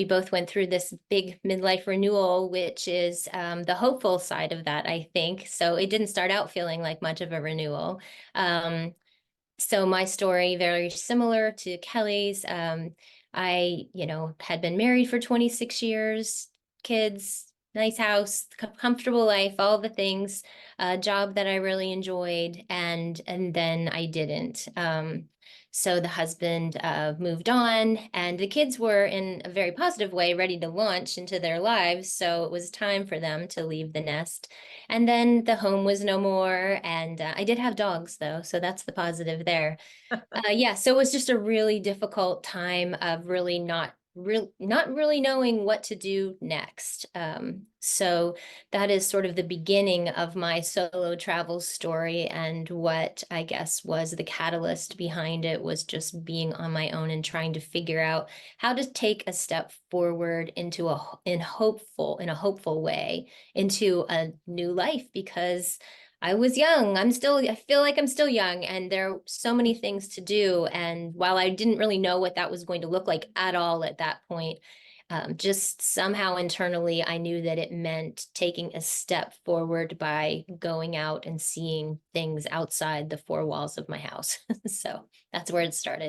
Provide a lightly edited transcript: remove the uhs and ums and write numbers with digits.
we both went through this big midlife renewal, which is the hopeful side of that, I think. So it didn't start out feeling like much of a renewal. Um, so my story very similar to Kelly's. I, had been married for 26 years, kids, nice house, comfortable life, all the things, a job that I really enjoyed, and then I didn't. So the husband moved on, and the kids were in a very positive way ready to launch into their lives. So it was time for them to leave the nest. And then the home was no more. And I did have dogs, though. So that's the positive there. Yeah, so it was just a really difficult time of really not really knowing what to do next. So that is sort of the beginning of my solo travel story, and what I guess was the catalyst behind it was just being on my own and trying to figure out how to take a step forward into in a hopeful way into a new life, because I was young. I feel like I'm still young, and there are so many things to do. And while I didn't really know what that was going to look like at all at that point, just somehow internally, I knew that it meant taking a step forward by going out and seeing things outside the four walls of my house. So that's where it started.